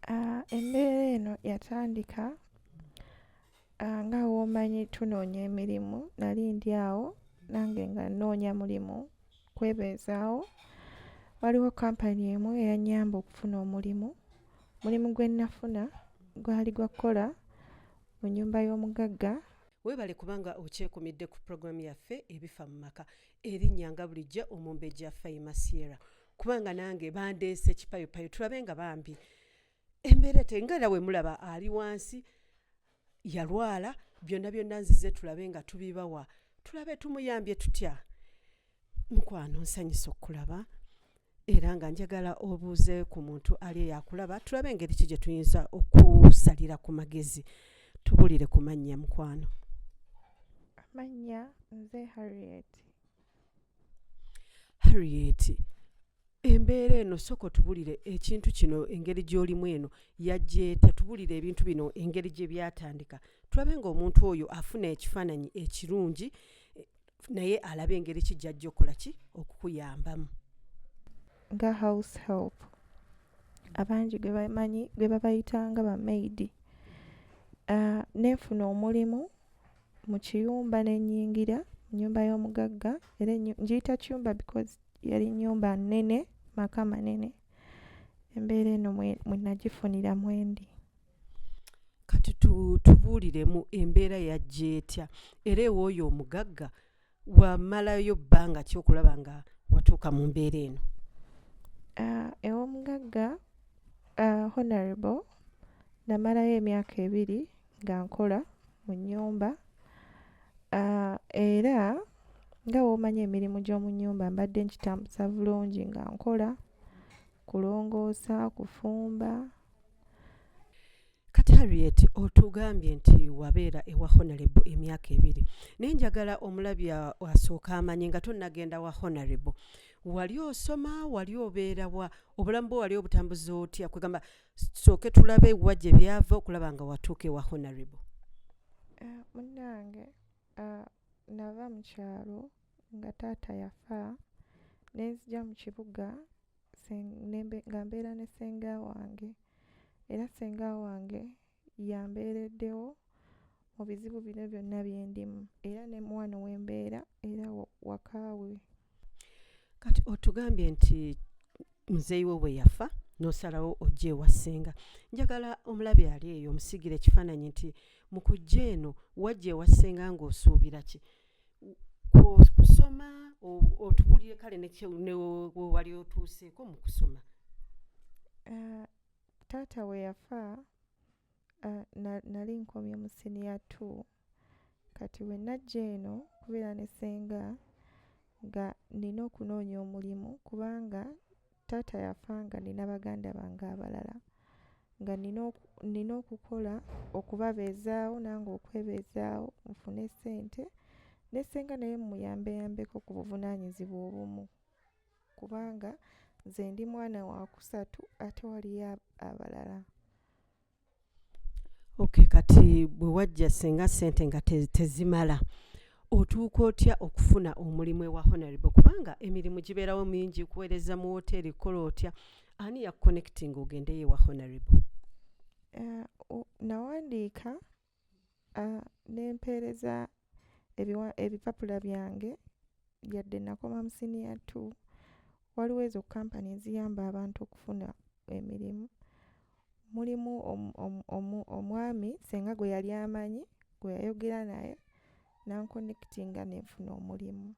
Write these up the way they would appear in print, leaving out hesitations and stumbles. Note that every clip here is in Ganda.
Embeera eno yatandika nga womanyi tunoonya emirimu, nali ndi awo nange nga nnoonya mulimu kwebeezaawo. Waliwo kampani emu eyanyamba okufuna omulimu. Mulimu gwe nafuna gwali gwa kukola mu nnyumba y'omugagga. Weebale kubanga okyekumidde ku puroguramu yaffe ebifa mu maka. Erinnya nga bulijjo Omumbejja Faima Sierra. Kubanga nange bandeese kipayopayo tulabe nga bambi. Embeera tengala we mulaba ali wansi yalwala byonna nzize tulabe nga tubibawa. Tulabe tumuyambye tutya. Mukwano nsanyusa okulaba era nga njagala obuuze ku muntu ali yakulaba tulabe engeri ki gye tuyinza okusalira ku magezi. Tubulire ku mannya mukwano. Amannya nze Harriet. Embeera eno soko tubulire ekintu kino engeri gy'olimu eno yajjeeta tubulire ebintu bino engeri gye byatandika. Tulabe ng'omuntu oyo afuna ekifaananyi ekirungi naye alabe engeri ki gy'ajja okola ki okukuyambamu. Nga house help. Abangi gwe babayitanga ba maid. Neefuna omulimu mu kiyumba n'ennyingira mu nnyumba y'omugagga era ngiyita kiyumba because yali nnyumba nnene, maka manene. Embeera eno mwe nagifunira mwendi. Kati tubuuliremu embeera yajja etya era ew'oyo omugagga wamalayo bbanga ki okulaba nga watuuka mu mbeera eno? Ew'omugagga Honorable namalayo emyaka 2 nga nkola mu nnyumba. Era nga w'omanyi emirimu gy'omu nnyumba mbadde nkitambuza bulungi nga nkola kulongoosa, kufumba. Kati Harriet otugambye nti wabeera ewa Honorable emyaka 2 naye njagala omulabi asooka amanye nga tonnagenda wa Honorable. Wali osoma, wali obeera wa, obulamu bwo wali obutambuza otya? Kwegamba sooke tulabe wa gye byava okulaba nga watuuka ewa Honorable. Munnange nava mu kyalo nga taata yafa ne nzija mu kibuga nga mbeera ne ssenga wange. Era ssenga wange yambeereddewo mu bizibu bino byonna bye ndimu era ne wano we mbeera era wakaawe. Kati otugambye nti muzeeyi wo bwe yafa n'osalawo ojje ewa ssenga. Njagala omulabi ali eyo omusigire ekifaananyi nti mu kujja eno wajja ewa ssenga ng'osuubira ki? Kusoma otubulire kale ne wali otuuseeko mu kusoma. Taata we yafa nali nkomye mu senior 2. Kati we najja eno kubeera ne ssenga nga nina okunoonya omulimu kubanga taata yafa nga nina baganda bange abalala nga nina okukola okubabeezaawo nange okwebeezaawo nfune ssente ne ssenga naye muyambeko ku buvunaanyizibwa obumu kubanga nze ndi mwana wa 3 ate waliyo abalala. Okay, kati bwe wajja ssenga ssente nga tezimala otuuka otya okufuna omulimu ewa Honorable kubanga emirimu gibeerawo mingi kuweereza mu woteeri kukola otya? Ani ya connecting ogendeyo ewa Honorable? Nawandiika n'empeereza ebipapula byange yadde nakoma mu senior 2. Waliwo ezo kampani eziyamba abantu okufuna emirimu. Mulimu omwami ssenga gwe yali amanyi gwe yayogera naye nankonekitinga nenfuna omulimu.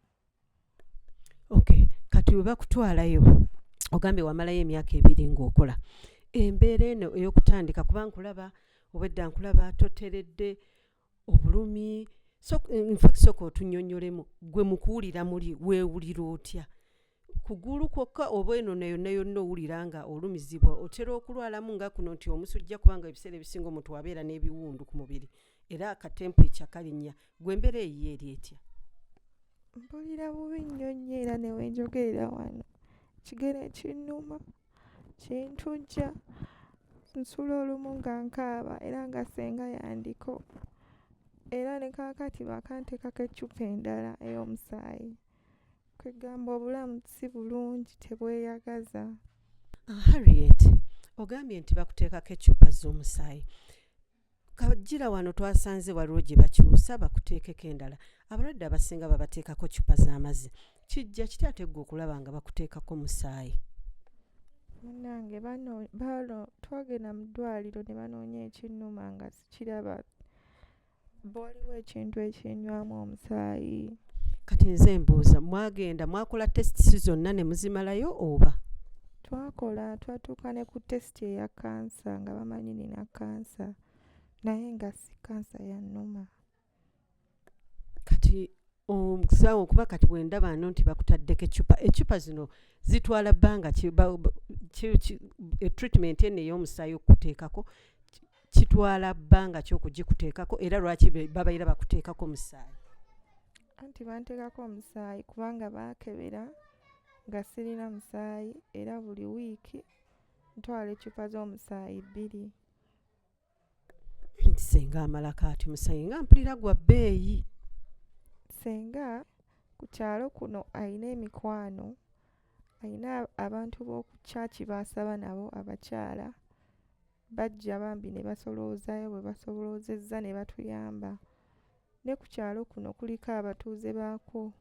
Okay, kati we bakutwalayo ogambye wamalayo emyaka 2 ng'okola. Embeera eno ey'okutandika kuba nkulaba obwedda nkulaba toteredde obulumi. In fact sooka otunnyonnyolemu gwe mu kuwulira muli weewulira otya? Kugulu kwokka oba eno yonna owulira nga olumizibwa otera okulwalamu nga kuno nti omusujja kubanga ebiseera ebisinga omuntu abeera n'ebiwundu ku mubiri era akatempu ekyakalinnya gwe embeera eyiye eri etya? Mpulira bubi nnyo nnyo era ne wenjogerera wano ekigere kinnuma kintujja nsula olumu nga nkaaba era nga ssenga yandiko era ne kaakati bakanteekako eccupa endala ey'omusaayi. Kwegamba obulamu si bulungi tebweyagaza. Harriet ogambye nti bakuteekako eccupa z'omusaayi. Kagira wano twasanze waliwo gye bakyusa bakuteekeko endala. Abalwadde abasinga babateekako ccupa z'amazzi. Kijja kitya ate ggwe okulaba nga bakuteekako musaayi? Munnange bano twagenda mu ddwaliro ne banoonya ekinnuma nga sikiraba. Waliwo ekintu ekinywamu omusaayi. Kati nze mbuuza, mwagenda mwakola tesiti zonna ne muzimalayo oba? Twatuuka ne ku tesiti eya kansa nga bamanyi nina kansa naye nga si kansa ya nnuma. Kati omusawo kuba kati bwe ndaba ano nti bakutaddeko eccupa zino zitwala bbanga treatment eno ey'omusaayi okuteekako kitwala bbanga ki okugikuteekako era lwaki babayira bakuteekako musaayi? Anti banteekako omusaayi kubanga baakebera nga sirina musaayi era buli wiiki ntwala eccupa z'omusaayi 2. Nti senga amalako ati musaayi nga mpulira gwa bbeeyi. Senga ku kyalo kuno alina emikwano, alina abantu b'oku kyaki basaba nabo abakyala bajja bambi ne basoloozaayo bwe basoloozezza ne batuyamba. Ne ku kyalo kuno kuliko abatuuze baako.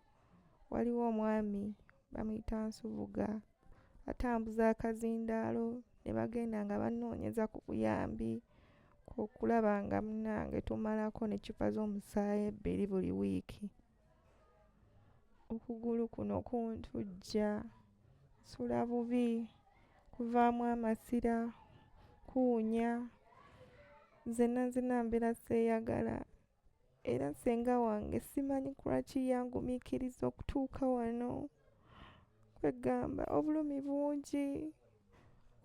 Waliwo omwami bamuyita Nsubuga atambuza akazindaalo ne bagenda nga banoonyeza ku buyambi okulaba nga munnange tumalako n'eccupa z'omusaayi 2 buli wiiki. Okugulu kuno kuntujja, nsula bubi, kuvaamu amasira, kuwunya, nzenna mbeera seeyagala era ssenga wange simanyi lwaki yangumiikiriza okutuuka wano. Kwegamba obulumi bungi,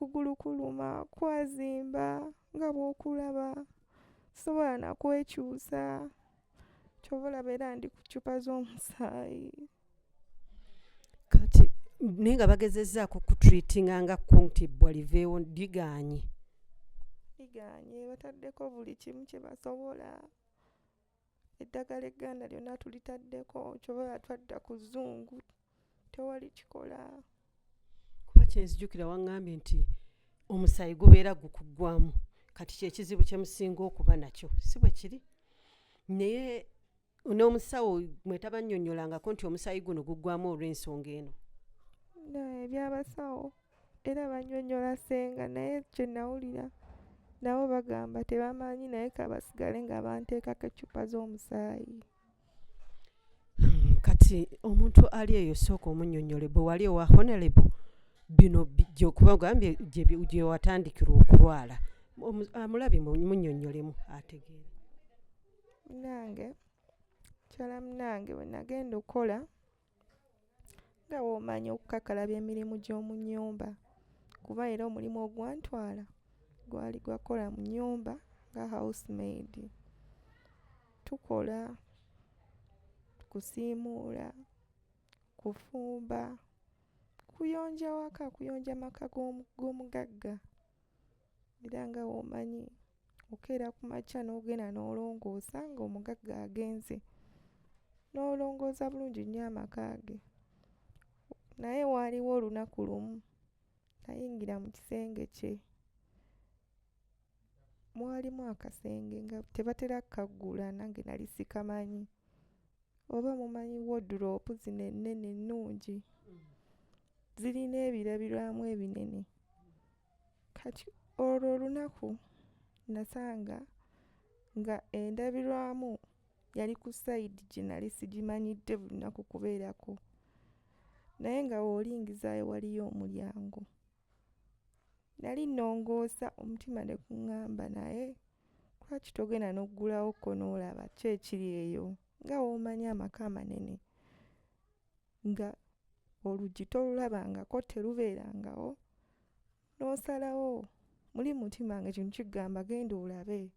okugulu kuluma, kwazimba nga bw'okulaba, sobola na kwekyusa, ky'ova olaba era ndi ku ccupa z'omusaayi. Kati naye nga bagezezzaako kutreatinga nga kuntibwa liveewo ligaanye. Bataddeko buli kimu kye basobola. Eddagala egganda lyonna tulitaddeko, ky'oba twadda ku zzungu tewali kikola. Kuba kyenzijukira waŋŋambye nti omusaayi gubeera gukuggwamu. Kati kyekizibu kye musinga okuba nakyo si bwe kiri? Naye n'omusawo mwetabannyonnyolangako nti omusaayi guno guggwamu olw'ensonga eno? Ebyabasawo era bannyonnyola senga naye kye nawulira nabo bagamba tebamanyi naye kabasigale nga banteekako eccupa z'omusaayi. Kati omuntu ali eyo sooka omunnyonnyole bwe wali owa Honorable bino gy'okuba ogambye gye watandikira okulwala. Amulabye munnyonnyolemu ategeere. Munnange bwe nagenda okukola nga bw'omanyi okukakalabya emirimu gy'omu nnyumba kuba era omulimu ogwantwala gwali gwakola mu nnyumba nga housemaid. Tukola kusiimuula, kufumba, kuyonja maka g'omugagga era nga bw'omanyi okeera ku makya n'ogenda n'olongoosa ng'omugagga agenze n'olongoosa bulungi nnyo amaka ge. Naye waaliwo olunaku lumu nayingira mu kisenge kye, mwalimu akasenge nga tebatera kkaggula nange nali sikamanyi. Oba mumanyi wardrobe zino ennene ennungi zirina ebirabirwamu ebinene. Kati olwo olunaku nasanga nga endabirwamu yali ku sayidi gye nali sigimanyidde buli lunaku kubeerako. Naye nga bw'olingizaayo waliyo omulyango. Nali nnongoosa omutima ne kuŋŋamba naye lwaki togenda n'oggulawokko n'olaba ki ekiri eyo nga bw'omanyi amaka amanene nga oluggi tolulabangako terubeerangawo n'osalawo muli mutima nga kino kigamba genda olabe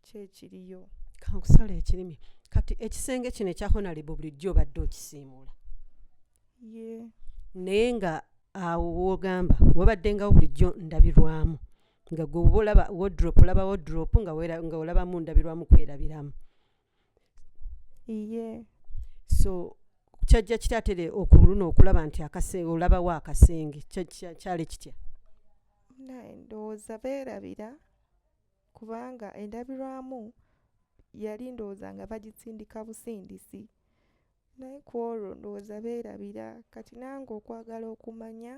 ki ekiriyo. Kankusala ekirimi. Kati ekisenge kino ekya Honorable bulijjo obadde okisiimuula? Naye nga awo w'ogamba wabaddengawo bulijjo ndabirwamu nga gwe oba olaba wardrobe olaba wardrobe nga olabamu ndabirwamu kwerabiramu. So kyajja kitaatere okuluno okulaba nti olabawo akasenge kyali kitya? naye ndowooza beerabira kubanga endabirwamu yali ndowooza nga bagisindika busindisi naye ku olwo ndowooza beerabira kati nange okwagala okumanya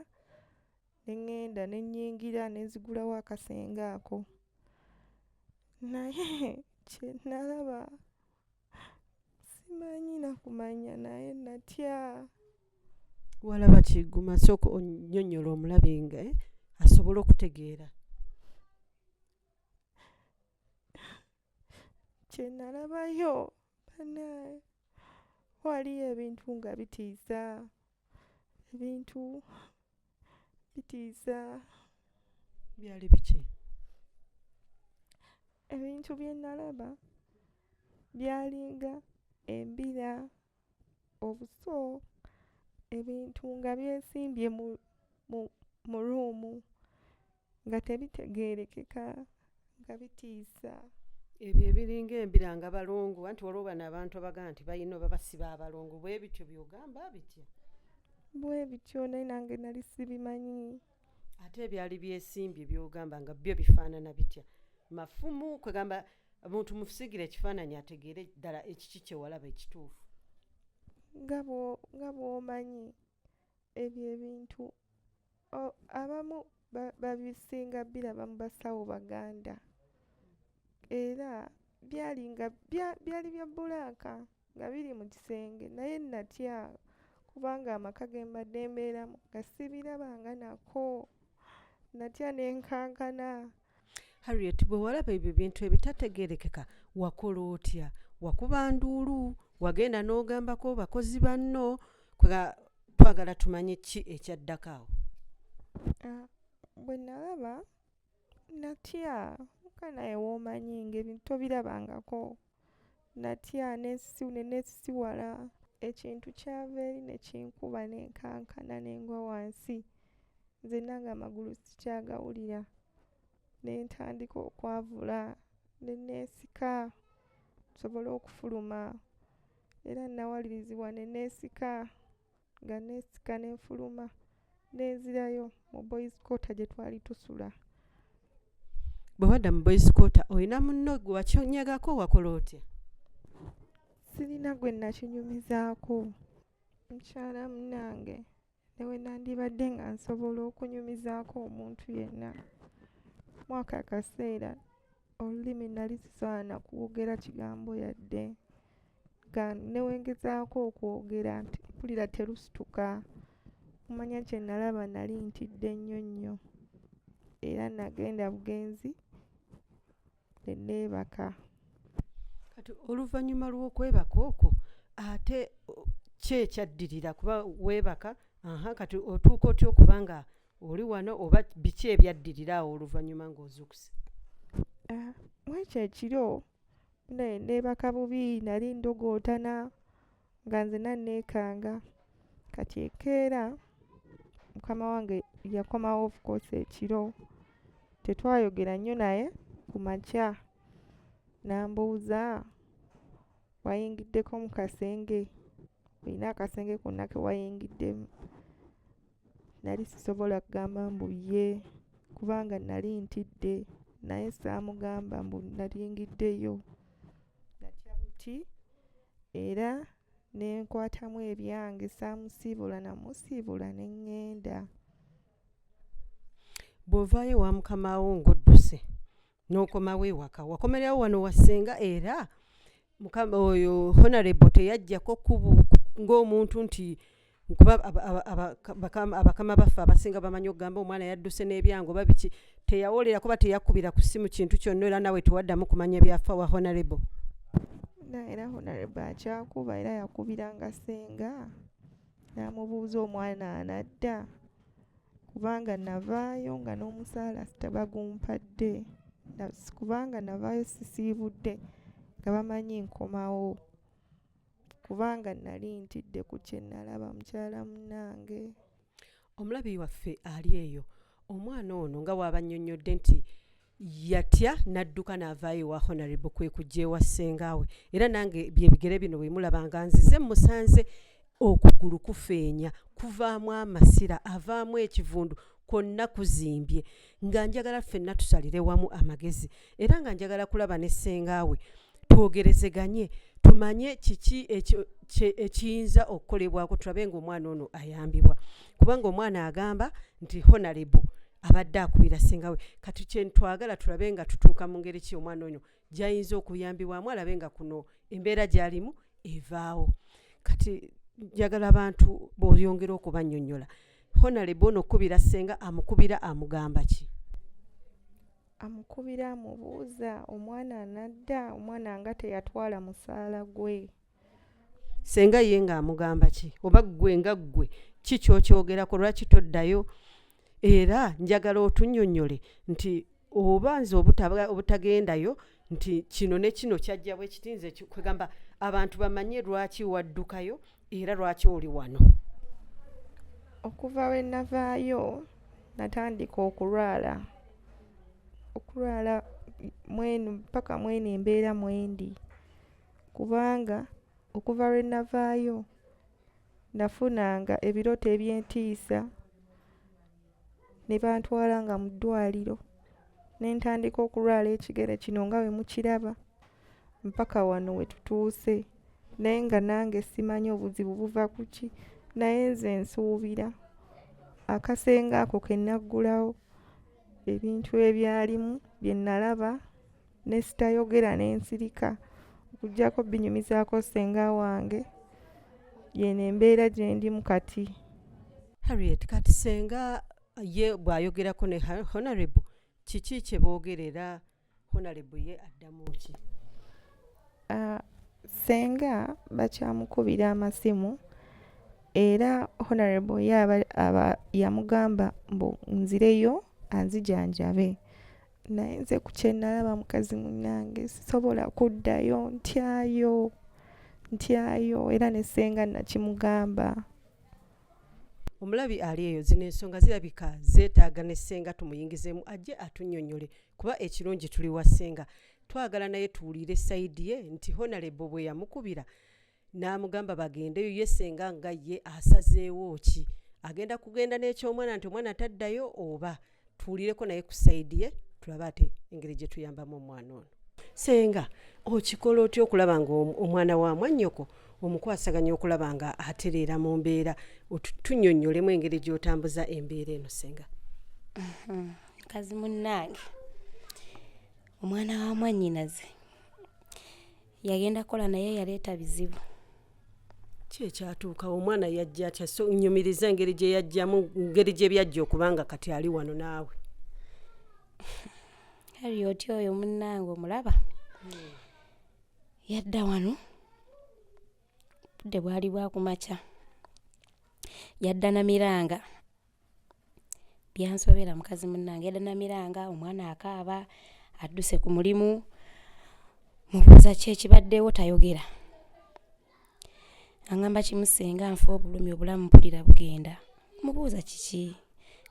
ne ŋŋenda ne nnyingira ne nzigulawo akasenge ako naye kye nalaba simanyi na kumanya naye natya. Walaba Kiguma, sooka onnyonnyola omulabi nga asobole okutegeera. Kye nalabayo bannaaye waliyo ebintu nga bitiisa, ebintu bitiisa. Byali biki? Ebintu bye nalaba byalinga embira, obuso, ebintu nga byesimbye mu ruumu nga tebitegeerekeka nga bitiisa. Ebyo ebiringa embira nga balongo anti waliwo bano abantu abagaa nti balina babasiba abalongo bwe bityo byogamba bitya? Bwe bityo naye nange nali sibimanyi. Ate ebyali byesimbye byogamba nga byo bifaanana bitya? Mafumu kwegamba omuntu mufusigire ekifaananyi ategeere ddala ekiki kye walaba ekituufu. Nga bw'omanyi ebyo ebintu abamu babisinga biraba mu basawo baganda era byali bya bbulaaka nga biri mu kisenge naye natya kubanga amaka ge mbadde mbeeramu nga sibirabanga nako natya ne nkankana. Harriet, bwe walaba ebyo bintu ebitategeerekeka wakola otya? Wakuba nduulu, wagenda n'ogambako bakozi banno? Twagala tumanye ki ekyaddako awo. Bwe nalaba natya naye woomanyi ng'ebintu tobirabangako natya nesisiwala ekintu kyava eri ne kinkuba nenkankana nengwa wansi nzenna nga amagulu sikyagawulira ne ntandika okwavula ne neesika nsobole okufuluma era nawalirizibwa ne neesika nga neesika ne nfuluma neezirayo mu boys quarter gye twali tusula. Bwe wadda mu boys quarter olina munno gwe wakyonyagako wakola otya? Sirina gwe nakinyumizaako mukyala munnange newe nandibadde nga nsobola okunyumizaako omuntu yenna. Mwaka akaseera olulimi nali sisobola na kwogera kigambo yadde nga newengezaako okwogera nti mpulira terusituka. Kumanya kye nalaba nali ntidde nnyo era nagenda bugenzi ne neebaka. Kati oluvannyuma lw'okwebaka okwo ate ki ekyaddirira kuba weebaka kati otuuka otya okuba nga oli wano oba biki ebyaddirira awo oluvannyuma ng'ozuukuse? Mwekyo ekiro neebaka bubi nali ndogootana nga nzenna neekanga kati ekeera mukama wange yakomawo of course ekiro tetwayogera nnyo naye ku makya n'ambuuza wayingiddeko mu kasenge, olina akasenge konna ke wayingiddemu? Nali sisobola kugamba mbu ye kubanga nali ntidde naye saamugamba mbu nalingiddeyo. Natya buti era ne nkwatamu ebyange saamusiibula namusiibula ne ŋŋenda. Bw'ovaayo wa mukamawo ng'odduse n'okomawo ewaka wakomerawo wano wassenga era mukama oyo Honorable teyaggyako ng'omuntu nti kuba abakama baffe abasinga bamanyi okugamba omwana yadduse n'ebyango oba biki, teyawolera kuba teyakubira ku ssimu kintu kyonna era nawe tewaddamu kumanya byafa wa Honorable. Era Honorable akyakuba era yakubiranga ssenga n'amubuuza omwana anadda kubanga navaayo nga n'omusaala tebagumpadde kubanga navaayo sisiibudde nga bamanyi nkomawo kubanga nali ntidde ku kye nalaba mukyala munnange. Omulabi waffe ali eyo omwana ono nga waabannyonnyodde nti yatya n'adduka n'avaayo wa Honorable kwe kujja ewa ssengaawe era nange byebigere bino bwe mulabanga nzize musanze okugulu kufeenya kuvaamu amasira avaamu ekivundu kwonna kuzimbye nga njagala ffenna tusalire wamu amagezi era nga njagala kulaba ne ssengaawe twogerezeganye tumanye kiki ekiyinza okukolebwako tulabe ng'omwana ono ayambibwa kubanga omwana agamba nti honorable abadde akubira ssengawe kati kyentwagala tulabe nga tutuuka mu ngeri ki omwana ono gyayinza okuyambibwamu alabe nga kuno embeera gy'alimu evaawo kati njagala abantu b'oyongera okubannyonnyola honorable ono okubira ssenga amukubira amugamba ki amukubira amubuuza omwana anadda omwana nga teyatwala musaala gwe senga ye ng'amugamba ki oba ggwe nga ggwe ki kyokyogerako lwaki toddayo era njagala otunnyonnyole nti oba nze obutagendayo nti kino ne kino kyajja bwe kitinze kwegamba abantu bamanye lwaki waddukayo era lwaki oli wano okuva we navaayo natandika okulwala paka mwenu embeera mwendi kubanga okuva lwe navaayo nafunanga ebirooto ebyentiisa ne bantwalanga mu ddwaliro ne ntandika okulwala ekigere kino nga bwe mukiraba mpaka wano we tutuuse naye nga nange simanyi obuzibu buva ku ki naye nze nsuubira akasenga ako ke naggulawo ebintu ebyalimu bye nalaba ne sitayogera n'ensirika okuggyako binyumizaako ssenga wange yeno embeera gye ndimu kati. Harriet kati senga ye bw'ayogerako ne honorable kiki kye boogerera honorable ye addamu ki senga bakyamukubira amasimu era honorable ye aba yamugamba mbu nzireyo anzijanjabe naye nze ku kye nalaba mukazi munnange sisobola kuddayo ntyayo era ne senga nakimugamba. Omulabi ali eyo zino ensonga zirabika zeetaaga ne ssenga tumuyingizeemu ajje atunnyonnyole kuba ekirungi tuli wa ssenga twagala naye tuwulire sayidi ye nti honorable bwe yamukubira n'amugamba bagendeyo ye ssenga nga ye asazeewo ki agenda kugenda n'ekyomwana nti omwana taddayo oba tuwulireko naye ku sayidi ye tulabe ate engeri gye tuyambamu omwana ono. Ssenga okikola otya okulaba nga omwana wa mwannyoko omukwasaganya okulaba nga atereera mu mbeera tunnyonnyolemu engeri gy'otambuza embeera eno ssenga. Mukazi munnange omwana wa mwannyinaze yagenda kola naye yaleeta bizibu. Ki ekyatuukawo omwana yajja atya so nnyumiriza engeri gye yajjamu engeri gye byajja okubanga kati ali wano naawe. Harriet oyo munnange omulaba yadda wano budde bwali bwa kumakya yadda namiranga byansobera mukazi munnange yadda namiranga omwana akaaba adduse ku mulimu mubuuza ki ekibaddewo tayogera angamba kimusenga nfa obulumi obulamu mpulira bugenda mubuuza kiki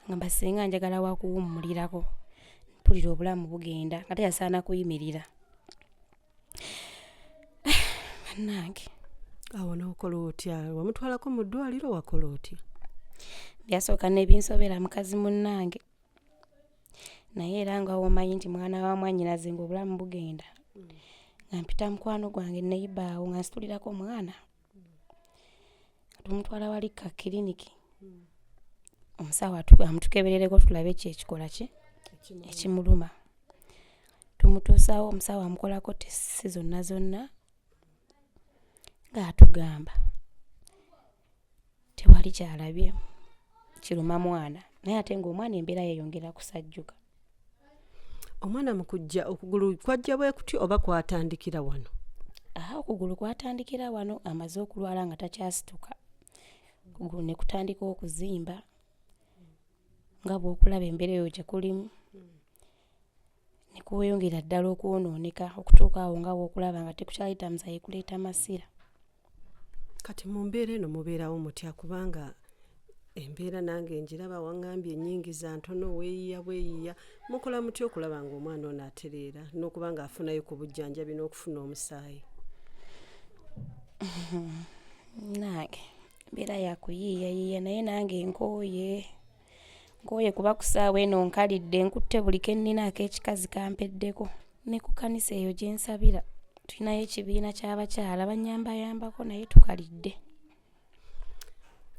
angamba senga njagala wakuwummulirako mpulira obulamu bugenda ate yasaana kuyimirira bannange. Awo n'okola otya wamutwalako mu ddwaliro wakola otya? Byasooka n'ebinsobera mukazi munnange naye era nga womanyi nti mwana wa mwannyinaze nga obulamu bugenda nga mpita mukwano gwange neibaawo nga nsitulirako omwana tumutwala wali ka kiriniki omusawo amutukeberereko tulabe ki ekikola ki ekimuluma tumutuusawo omusawo amukolako tesisi zonna ng'atugamba tewali kyalabye kiruma mwana naye ate ng'omwana embeera yeyongera kusajjuka. Omwana mu kujja okugulu kwajja bwe kutyo oba kwatandikira wano? Okugulu kwatandikira wano amaze okulwala nga takyasituka okugulu ne kutandika okuzimba nga bw'okulaba embeera eyo gye kulimu ne kweyongera ddala okwonooneka okutuuka awo nga bw'okulaba nga tekukyayita muzayi kuleeta masira. Kati mu mbeera eno mubeerawo mutya kubanga embeera nange njiraba waŋŋambye ennyingi za ntono weeyiya mukola mutya okulaba nga omwana ono atereera n'okuba nga afunayo ku bujjanjabi n'okufuna omusaayi? Nange embeera yakuyiiyayiiya naye nange nkooye ngoye kuba ku ssaawa eno nkalidde nkutte buli ke nninaako ekikazi kampeddeko. Ne ku kkanisa eyo gye nsabira tulinayo ekibiina ky'abakyala bannyambayambako naye tukalidde.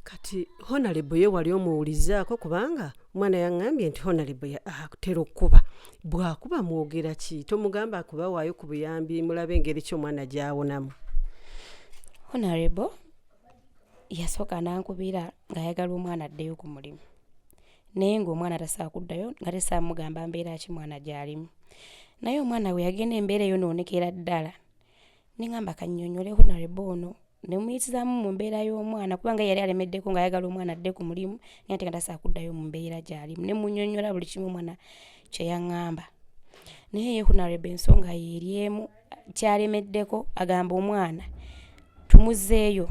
Kati Honorable ye wali omuwulizaako kubanga omwana yaŋŋambye nti Honorable atera okkuba. Bw'akuba mwogera ki? Tomugamba akubawaayo ku buyambi mulabe engeri ki omwana gy'awonamu. Honorable yasooka n'ankubira ng'ayagala omwana addeyo ku mulimu. Naye ng'omwana tasaa kuddayo nga tesaamugamba mbeera ki mwana gy'alimu. Naye omwana we yagenda embeera eyonoonekera ddala. Ne ŋŋamba kannyonnyole Honorable ono ne muyitizaamu mu mbeera y'omwana kubanga yali alemeddeko ng'ayagala omwana adde ku mulimu naye ate nga tasaa kuddayo mu mbeera gy'alimu. Ne munnyonnyola buli kimu omwana kye yaŋŋamba. Naye ye Honorable ensonga y'eri emu kyalemeddeko agamba omwana tumuzzeeyo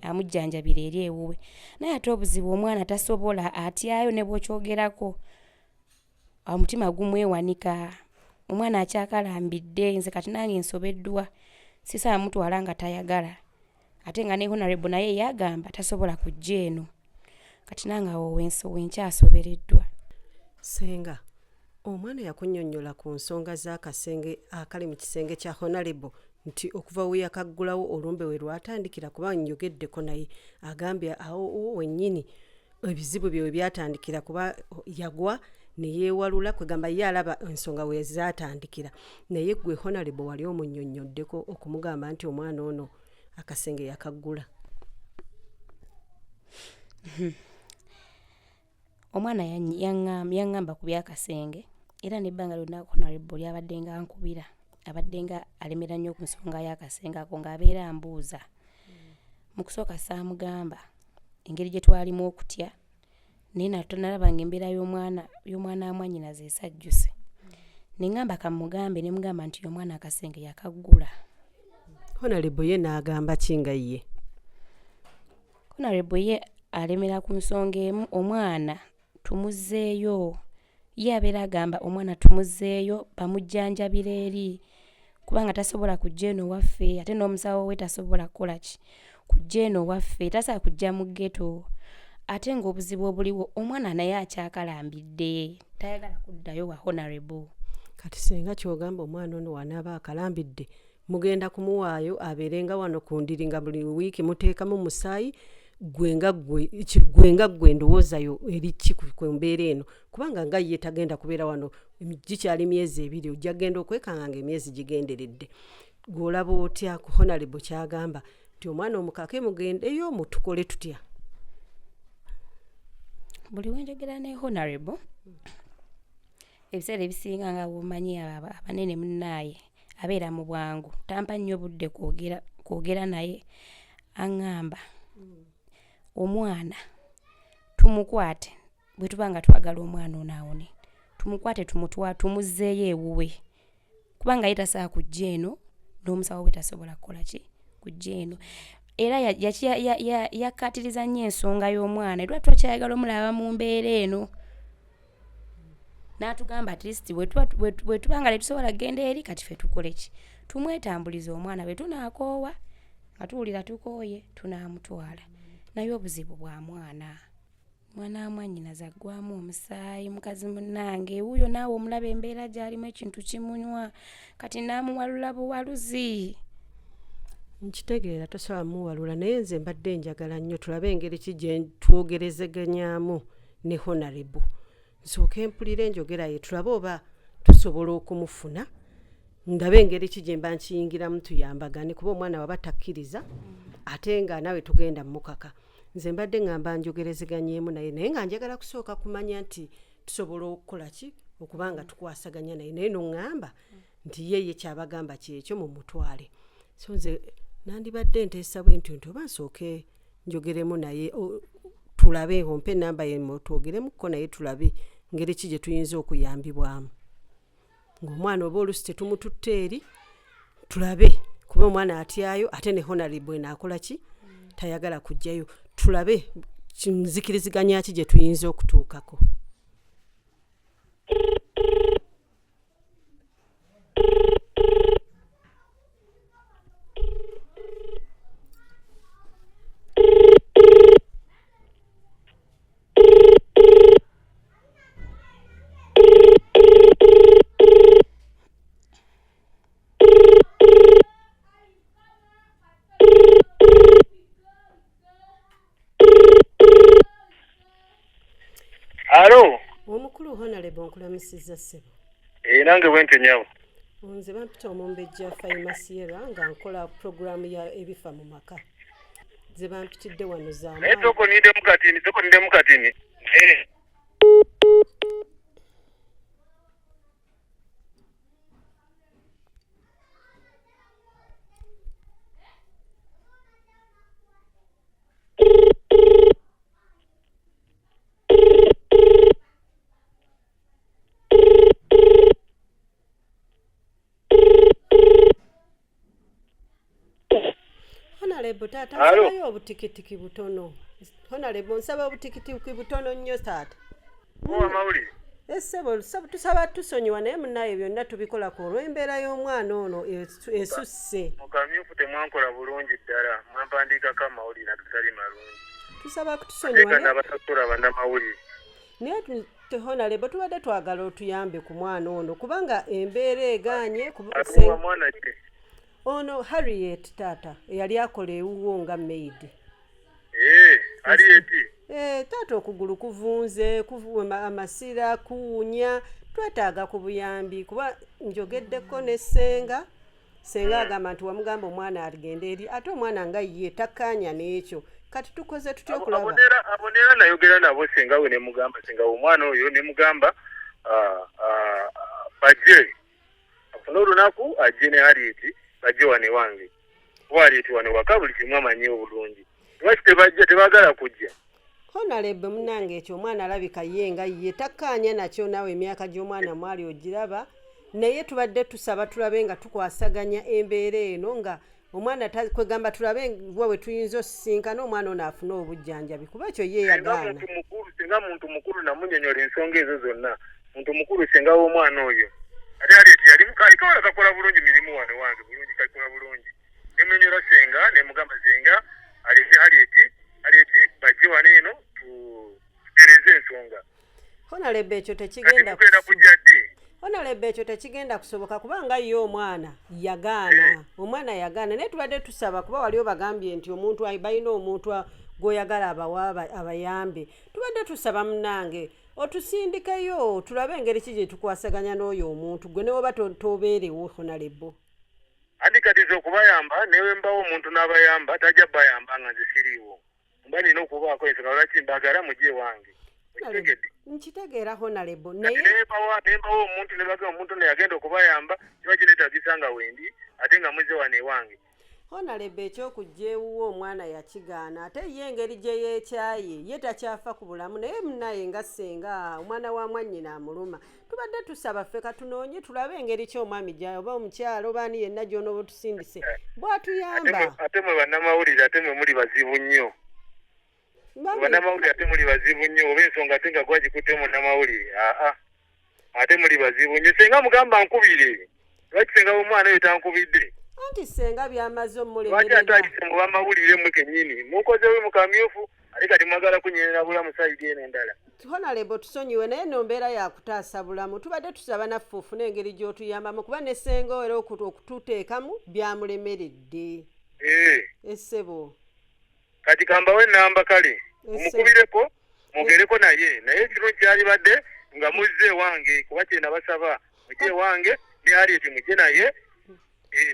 amujjanjabire eri ewuwe. Naye ate obuzibu omwana tasobola atyayo ne bw'okyogerako omutima gumwewanika. Omwana akyakalambidde nze kati nange nsobeddwa sisaa mutwala nga tayagala. Ate nga ne Honorable naye yagamba tasobola kujja eno. Kati nange awo wenkyasobereddwa. Senga, omwana yakunnyonnyola ku nsonga z'akasenge akali mu kisenge kya Honorable nti okuva we yakaggulawo olumbe we lwatandikira kuba njogeddeko naye agambye awo wennyini ebizibu bye byatandikira kuba yagwa ne yeewalula kwegamba ye alaba ensonga we zaatandikira. Naye gwe Honorable wali omunnyonnyoddeko okumugamba nti omwana ono akasenge yakaggula. Omwana yaŋŋamba ku byakasenge era n'ebbanga lyonna Honorable lyabadde nga nkubira abadde nga alemera nnyo ku nsonga y'akasenge ako ng'abeera ambuuza. Mu kusooka saamugamba engeri gye twalimu okutya naye natonalaba ng'embeera y'omwana amwannyinaze esajjuse. Ne ŋŋamba kamugambe ne mugamba nti omwana akasenge yakaggula. Honorable ye n'agamba ki nga ye? Honorable ye alemera ku nsonga emu omwana tumuzzeeyo. Ye abeera agamba omwana tumuzzeeyo bamujjanjabire eri kubanga tasobola kujja eno waffe ate n'omusawo we tasobola kukola ki kujja eno waffe tasobola kujja mu ghetto. Ate ng'obuzibu obuliwo omwana naye akyakalambidde tayagala kuddayo wa Honorable. Kati senga kyogamba omwana ono wanaaba akalambidde mugenda kumuwaayo abeerenga wano ku ndiri nga buli wiiki muteekamu musaayi gwenga gwe ndowoozayo eri ki ku mbeera eno kubanga nga ye tagenda kubeera wano gikyali myezi 2 ojja genda okwekanga ng'emyezi gigenderedde. Gw'olaba otya ku Honorable kyagamba nti omwana omukake mugendeyo mutukole tutya? Buli wenjogera ne Honorable ebiseera ebisinga nga bw'omanyi abanene munnaaye abeera mu bwangu tampa nnyo budde kwogera naye aŋŋamba omwana tumukwate bwe tuba nga twagala omwana ono awone tumukwate tumuzzeeyo ewuwe kubanga ye tasobola kujja eno n'omusawo we tasobola kukola ki kujja eno. Era yakkaatiriza nnyo ensonga y'omwana era twakyayagala omulaba mu mbeera eno. N'atugamba at least bwe tuba nga tetusobola kugenda eri kati ffe tukole ki tumwetambulize omwana bwe tunaakoowa nga tuwulira tukooye tunaamutwala. Naye obuzibu bwa mwana amwannyinaze aggwamu omusaayi mukazi munnange wuuyo naawe omulaba embeera gy'alimu ekintu kimunywa kati naamuwalula buwaluzi. Nkitegeera tosobola muwalula naye nze mbadde njagala nnyo tulabe engeri ki gye twogerezeganyaamu ne Honorable. Nsooke mpulire enjogera ye tulabe oba tusobola okumufuna ndabe engeri ki gye mba nkiyingiramu tuyambagane kuba omwana waba takkiriza ate nga nawe tugenda mukaka. Nze mbadde ngamba njogerezeganyeemu naye nga njagala kusooka kumanya nti tusobola okukola ki okubanga tukwasaganya naye n'oŋŋamba nti ye kyabagamba kyekyo mu mutwale. So nze nandibadde nteesa bwentyo oba nsooke njogeremu naye tulabe ompe ennamba ye twogeremukko naye tulabe ngeri ki gye tuyinza okuyambibwamu. Ng'omwana oba oluusi tetumututte eri tulabe kuba omwana atyayo ate ne Honorable naakola ki tayagala kujjayo tulabe nzikiriziganya ki gye tuyinza okutuukako. Honorable nkulamusizza ssebo. Nange bwentyo nyawo. Nze bampita Omumbejja Faima Sierra nga nkola programu ya ebifa mu maka. Ze bampitidde wano za Naye tokonide mukatini. Honorable taata nsabayo obutikitiki butono. Honorable nsaba obutikitiki butono nnyo taata. Owa mawulire. Essebo tusaba tusonyiwa naye munnaye byonna tubikola ku olw'embeera y'omwana ono esusse. Mukamyufu temwankola bulungi ddala. Mwampandiikako amawulire agatali malungi. Tusaba kutusonyiwa naye n'abasasula bannamawulire. naye Honorable tubadde twagala otuyambe ku mwana ono kubanga embeera egaanye Atuwa mwana ki? ono Harriet taata eyali akola ewuwo nga maid. Harriet. Taata okugulu kuvunze amasira kuwunya twetaaga ku buyambi kuba njogeddeko ne senga agamba nti wamugamba omwana agende eri ate omwana nga ye takkaanya n'ekyo kati tukoze tutya okulaba abonera nayogera nabo senga we ne mugamba senga omwana oyo ne mugamba bajje afuna olunaku ajje ne Harriet bajje wane wange Harriet wano waka buli kimu amanyi obulungi lwaki tebagala kujja. Honorable munange ekyo omwana alabika ye nga ye takkaanya nakyo naawe emyaka gy'omwana mwali ogiraba naye tubadde tusaba tulabe nga tukwasaganya embeera eno nga omwana kwegamba tulabe we tuyinza osisinkana omwana ono afuna obujjanjabi kuba ekyo ye yagaana. Singa muntu mukulu namunyonyola ensonga ezo zonna muntu mukulu senga w'omwana oyo ate Harriet yali mukalikawala kakola bulungi mirimu wano wange bulungi kakola bulungi nemenyola senga nemugamba senga alese Harriet bajje wano eno tutereze ensonga. Honorable ekyo tekigenda kusoboka kubanga ye omwana yagaana omwana yagaana naye tubadde tusaba kuba wali obagambye nti omuntu balina omuntu gw'oyagala abayambe tubadde tusaba munange otusindikeyo tulabe engeri ki gye tukwasaganya n'oyo omuntu gwe newoba tobeerewo Honorable. Andi kati okubayamba newe mbawo omuntu n'abayamba tajja bayamba nga nze siriiwo mba nina okubaako ensonga lwaki mbagala mujje wange. Nkitegeera Honorable naye nembawo omuntu nebaga omuntu neyagenda okubayamba kiba kineetagisa nga wendi ate nga muze wane wange. Honorable ekyokujja ewuwo omwana yakigaana ate ye engeri gye yeekyaye ye takyafa ku bulamu naye munnaye nga senga omwana wa mwannyina amuluma tubadde tusaba ffe katunoonye tulabe engeri ki omwami gyayo oba omukyalo baani yenna gy'onooba otusindise bw'atuyamba. Ate mwe bannamawulire ate mwe muli bazibu nnyo. Bannamawulire ate muli bazibu nnyo oba ensonga ate nga gwagikutte munnamawulire ate muli bazibu nnyo senga mugamba nkubire lwaki senga w'omwana oyo tankubidde. Anti senga byamaze lwaki atayise mu bamawulire mwe kennyini mukozewe mu kamyufu ate kati mwagala kunyerera bulamu sayidi eno endala. Honorable tusonyiwe naye no mbeera yakutaasa bulamu tubadde tusaba naffe ofune engeri gy'otuyambamu kuba ne senga era okututeekamu byamulemeredde. Essebo kati kambawe namba kale omukubireko mwogereko naye kino kyalibadde nga muzze wange kuba kyenda basaba mujje wange ne Harriet mujje naye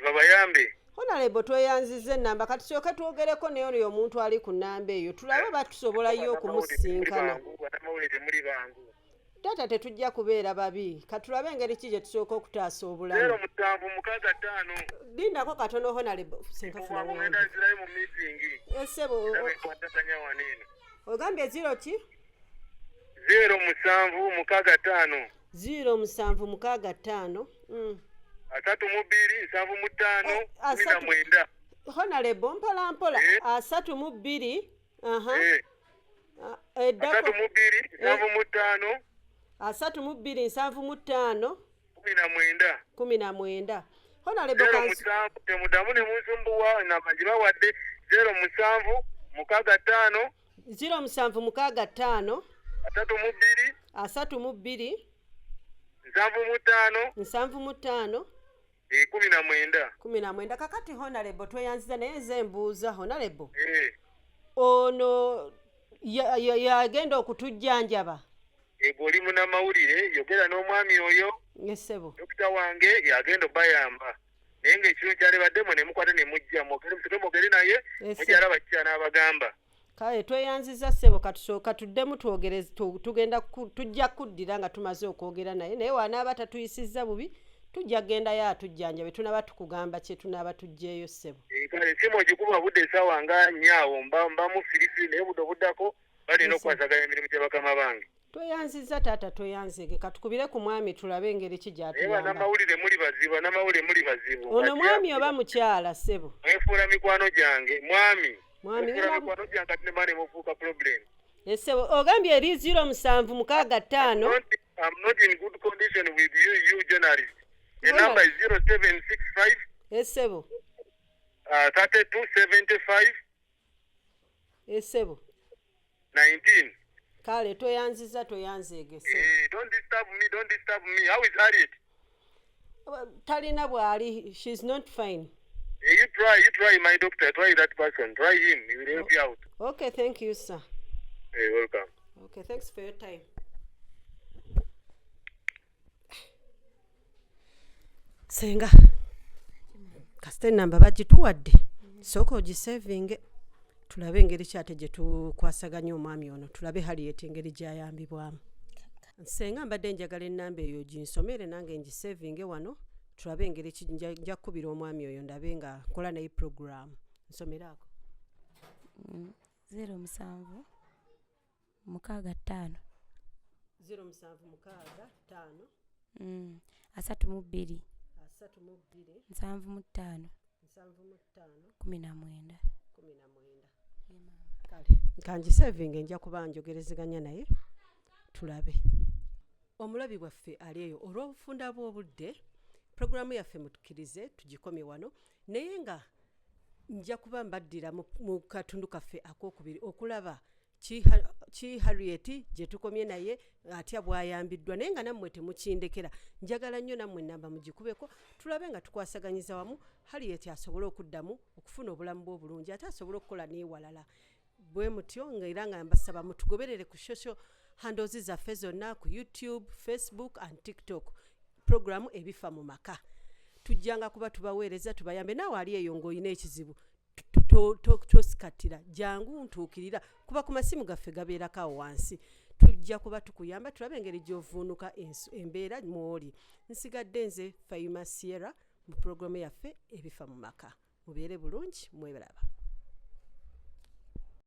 babayambe. Honorable tweyanziza ennamba kati tusooke twogereko naye oyo omuntu ali ku nnamba eyo tulabe batusobolayo okumusinkana. Taata tetujja kubeera babi katulabe engeri ki gye tusooka okutaasa obulamu. Lindako katono Honorable Essebo ogambye 0 ki? 0765 0765 32 Honorable mpola 32 32 19 Honorable temudamu ne munsumbuwa namanjiba wadde 0765 0765 32 95 19 kakati Honorable tweyanziza naye nze mbuuza Honorable ono yagenda okutujjanjaba ego oli munnamawulire yogera n'omwami oyo Yesebo. dokita wange yagenda obayamba naye ng'ekiro kyalebaddemu ne mukwata ne mujja mwogere naye mujalaba kya n'abagamba. Kale tweyanziza ssebo katusooka tuddemu tugenda tujja kuddira nga tumaze okwogera naye wanaaba tatuyisizza bubi tujja kgendayo atujjanjabe tunaba tukugamba kye tunaaba tujjeeyo ssebo. Kale simu ogikuba budde essaawa nga nnyawo mba mufirifiri naye budde obuddako balina okwasaganya emirimu gya bakama bange. Tweyanziza taata tweyanzige katukubire ku mwami tulabe engeri ki gy'atuyamba. Bannamawulire muli bazibu. Ono mwami oba mukyala ssebo? Mwefuula mikwano gyange mwami mwefuula mikwano gyange ate ne mane mufuuka problem. Ssebo ogambye eri 0765. I'm not in good condition with you journalist. The number is 0765. Ssebo. 3275. Ssebo. 19. Kale tweyanziza tweyanzege ssebo. Don't disturb me. How is Harriet? Talina bwali, she's not fine. You try my doctor, try that person, try him, he will help you out. Okay, thank you, sir. Welcome. Okay, thanks for your time. Senga kasite namba bagituwadde sooka ogisevinge tulabe engeri kyate gye tukwasaganya omwami ono tulabe Harriet engeri gy'ayambibwamu. Senga mbadde njagala ennamba eyo ginsomere nange ngisevinge wano tulabe engeri nja kukubira omwami oyo ndabe nga nkola naye program nsomeraako. 07 65 0765 32 75 19. Kale kangisevinge nja kuba njogerezeganya naye tulabe. Omulabi waffe ali eyo olw'obufunda bw'obudde programu yaffe mutukirize tugikomye wano naye nga nja kuba mbaddira mu katundu kaffe akokubiri okulaba ki Harriet gye tukomye naye atya bwayambiddwa naye nga nammwe temukindekera njagala nnyo nammwe ennamba mugikubeko tulabe nga tukwasaganyiza wamu Harriet asobole okuddamu okufuna obulamu bw'obulungi ate asobole okukola n'ewalala bwe mutyo era nga mbasaba mutugoberere ku social handles zaffe zonna ku YouTube, Facebook and TikTok programu ebifa mu maka tujjanga kuba tubaweereza tubayambe naawe ali eyo ng'olina ekizibu tosikatira jangu ntuukirira kuba ku masimu gaffe gabeerako awo wansi tujja kuba tukuyamba tulabe engeri gy'ovuunuka embeera mw'oli. Nsigadde nze Fayima Sierra mu programu yaffe ebifa mu maka mubeere bulungi mwebalaba.